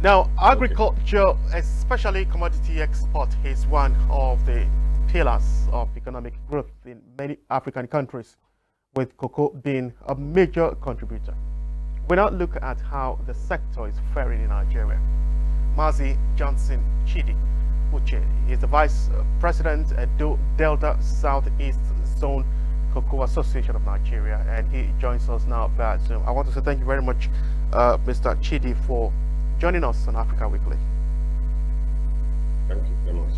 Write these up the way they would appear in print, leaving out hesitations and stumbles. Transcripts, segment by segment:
Now, Okay. agriculture, especially commodity export, is one of the pillars of economic growth in many African countries, with cocoa being a major contributor. We now look at how the sector is faring in Nigeria. Mazi Johnson Chidi Uche is the Vice President at Delta Southeast Zone Cocoa Association of Nigeria, and he joins us now via Zoom. I want to say thank you very much, Mr. Chidi, for joining us on Africa Weekly. Thank you very much.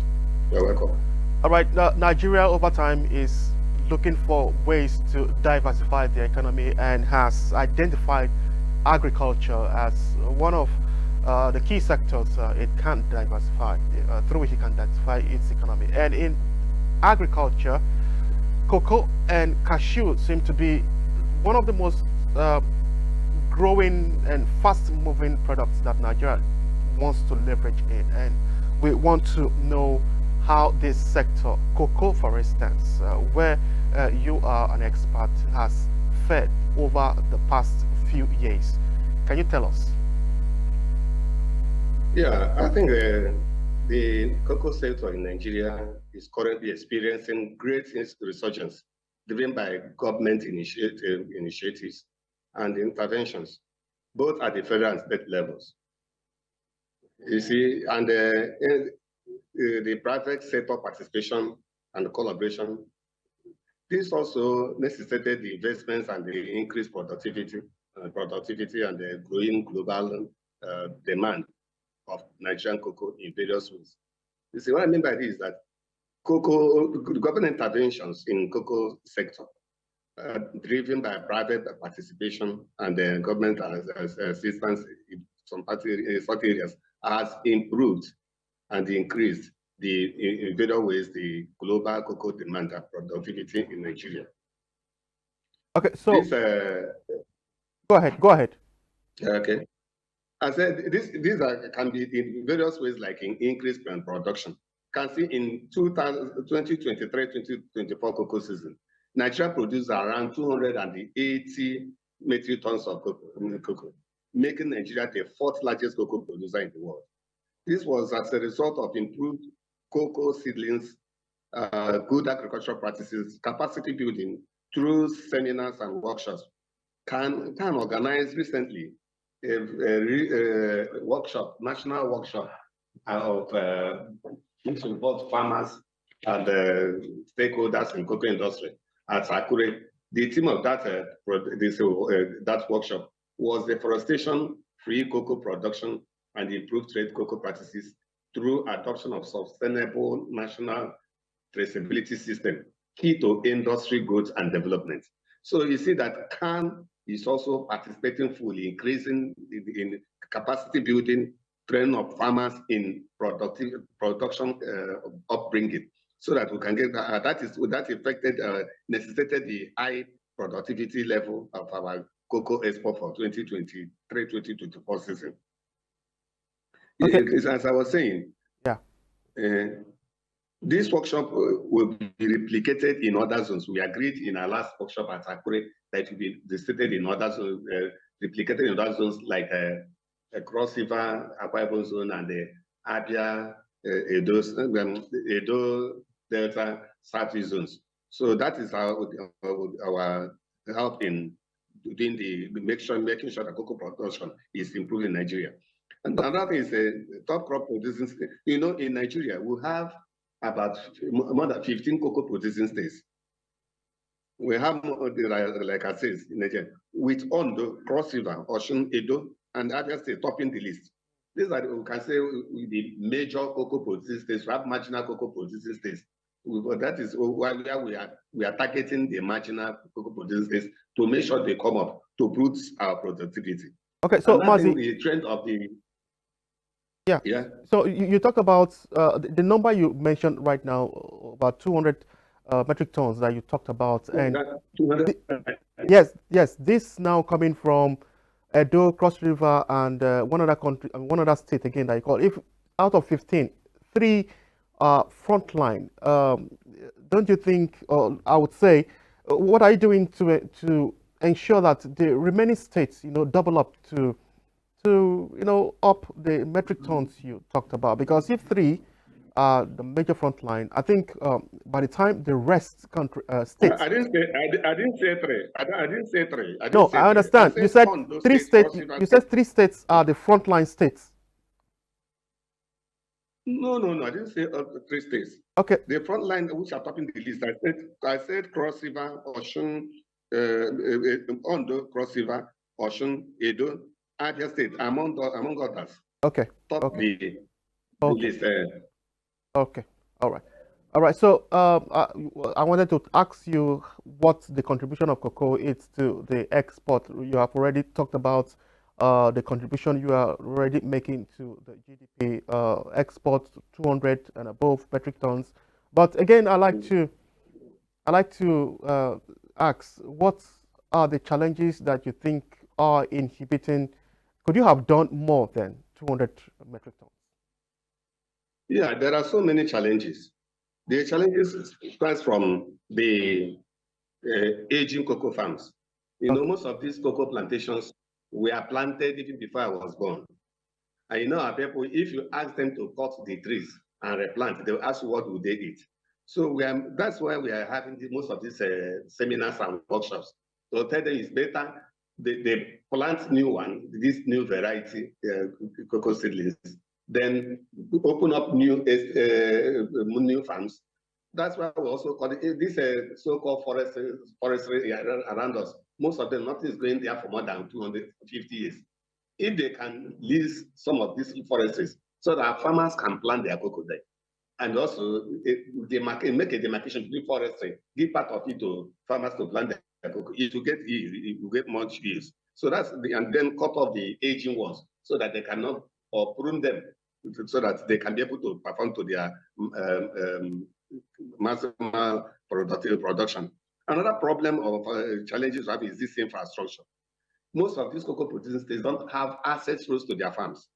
You're welcome. All right, Nigeria over time is looking for ways to diversify the economy and has identified agriculture as one of the key sectors it can diversify, through which it can diversify its economy. And in agriculture, cocoa and cashew seem to be one of the most growing and fast moving products that Nigeria wants to leverage in. And we want to know how this sector, cocoa for instance, where you are an expert, has fared over the past few years. Can you tell us? Yeah, I think the cocoa sector in Nigeria is currently experiencing great resurgence, driven by government initiatives and interventions, both at the federal and state levels. You see, and the private sector participation and collaboration. This also necessitated the investments and the increased productivity and the growing global demand of Nigerian cocoa in various ways. You see, what I mean by this is that government interventions in cocoa sector, driven by private participation and the government assistance in some areas, has improved and increased in various ways the global cocoa demand and productivity in Nigeria. Okay, so This, go ahead, go ahead. okay. I said these can be in various ways, like in increased production. Can see in 2023-2024 cocoa season, Nigeria produced around 280 metric tons of cocoa, making Nigeria the fourth largest cocoa producer in the world. This was as a result of improved cocoa seedlings, good agricultural practices, capacity building through seminars and workshops. Can organize recently a workshop, national workshop of which involved farmers and stakeholders in cocoa industry at Akure. The theme of that that workshop was deforestation-free cocoa production and improved trade cocoa practices through adoption of sustainable national traceability system, key to industry growth and development. So you see that CAN is also participating fully, increasing in capacity building, training of farmers in production upbringing, so that we can get that affected necessitated the high productivity level of our cocoa export for 2023-2024 season. Okay. As I was saying, Yeah. This workshop will be replicated in other zones. We agreed in our last workshop at Akure that it will be distributed in other zones, replicated in other zones like Cross River, Akwa Ibom zone, and the Abia, Edo Delta Southeast zones. So that is our help in doing making sure that cocoa production is improving in Nigeria. And another is top crop producing. You know, in Nigeria, we have about more than 15 cocoa producing states. We have, like I said, in Nigeria, with Ondo, Cross River, Osun, Edo, and Abia State topping the list. These are, we can say, the major cocoa producing states. We have marginal cocoa producing states. That is why we are targeting the marginal cocoa producing states to make sure they come up to boost our productivity. Okay, so Mazi, the trend of the yeah. So you talk about the number you mentioned right now, about 200 metric tons that you talked about, and yes, this now coming from Edo, Cross River, and one other country, and one other state again that you call. If out of 15, 3 frontline, don't you think? Or I would say, what are you doing to ensure that the remaining states, double up to up the metric tons you talked about? Because if three are the major front line, I think by the time the rest country states. I didn't say I didn't say three. I didn't say three. I didn't No, say I three. I understand. You said said Ondo three State, states. Cross River You State. said three states are the frontline states. No, I didn't say three states. Okay. The front line which are topping the list, I said Cross River, Osun, Ondo, Cross River, Osun, Edo, Abia State, among others. Okay. Top Okay. the Okay. list. Okay. All right. All right. So I wanted to ask you what the contribution of cocoa is to the export. You have already talked about the contribution you are already making to the GDP export 200 and above metric tons. But again, I like to ask, what are the challenges that you think are inhibiting? Could you have done more than 200 metric tons? Yeah, there are so many challenges. The challenges start from the aging cocoa farms. Okay. Most of these cocoa plantations were planted even before I was born. And our people, if you ask them to cut the trees and replant, they'll ask you what will they eat. So that's why we are having most of these seminars and workshops. So tell them it's better they plant new one, this new variety cocoa seedlings, then open up new farms. That's why we also call it this so-called forestry around us. Most of them, nothing is going there for more than 250 years. If they can lease some of these forestries so that farmers can plant their cocoa there, and also make a demarcation between forestry, give part of it to farmers to plant their cocoa. It will get much use. So and then cut off the aging ones so that they cannot, or prune them so that they can be able to perform to their maximum production. Another problem of challenges we have is this infrastructure. Most of these cocoa producing states don't have access roads to their farms.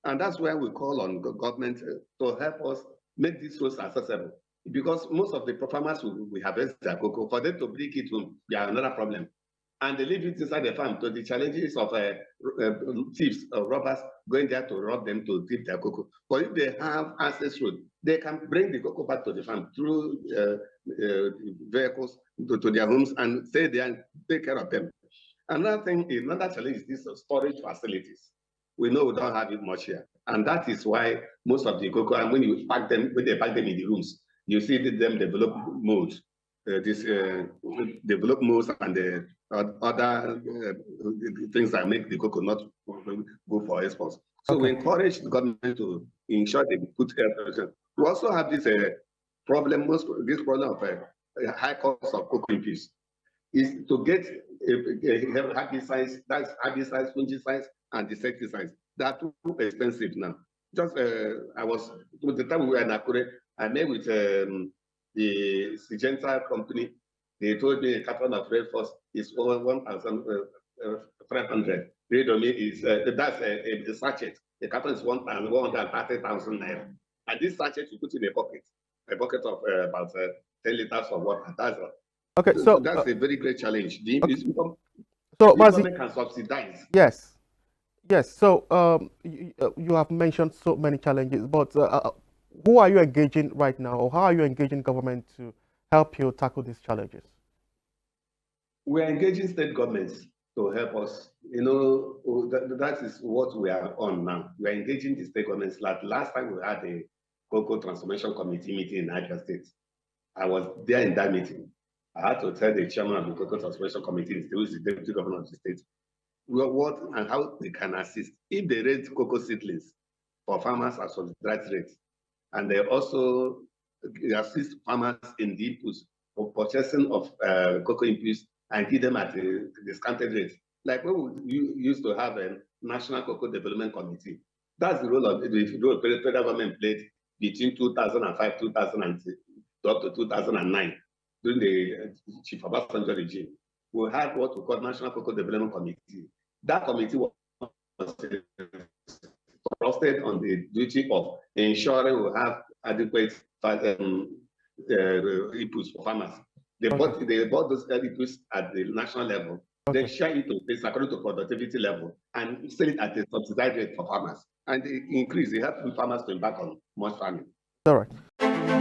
And that's why we call on government to help us make these roads accessible. Because most of the farmers we harvest their cocoa, for them to bring it home, they have another problem. And they leave it inside the farm to the challenges of thieves or robbers going there to rob them to thief their cocoa. But if they have access road, they can bring the cocoa back to the farm through vehicles to their homes and stay there and take care of them. Another challenge is this storage facilities. We know we don't have it much here. And that is why most of the cocoa, and when they pack them in the rooms, you see them develop mold. Develop molds and the other things that make the cocoa not go for exports. So we encourage the government to ensure they put air. We also have this problem of high cost of cocoa inputs. Is to get herbicides, that's herbicides, fungicides, and insecticides. That are too expensive now. Just with the time we were in Akure, I met with the Syngenta company. They told me a carton of Red Force is over 1,500. Redomi is that's a sachet. The carton is 130,000 naira. And this sachet you put in a bucket of about 10 liters of water. That's okay. So that's a very great challenge. The so government can subsidize. Yes. Yes. So you have mentioned so many challenges, but who are you engaging right now, or how are you engaging government to help you tackle these challenges? We are engaging state governments to help us. That is what we are on now. We are engaging the state governments. Like last time we had a Cocoa Transformation Committee meeting in Niger State. I was there in that meeting. I had to tell the chairman of the Cocoa Transformation Committee, who is the deputy governor of the state, what and how they can assist. If they raise cocoa seedlings for farmers at subsidized rates, and they also assist farmers in the inputs for purchasing of cocoa inputs and give them at a discounted rate. Like when we used to have a National Cocoa Development Committee. That's the role of the federal government played between 2005, 2006, up to 2009, during the Chief Obasanjo regime. We had what we call National Cocoa Development Committee. That committee was trusted on the duty of ensuring we have adequate inputs for farmers. They bought those inputs at the national level, They Okay. share it to states according to productivity level and sell it at a subsidized rate for farmers. And the increase, it helps farmers to embark on more farming. All right.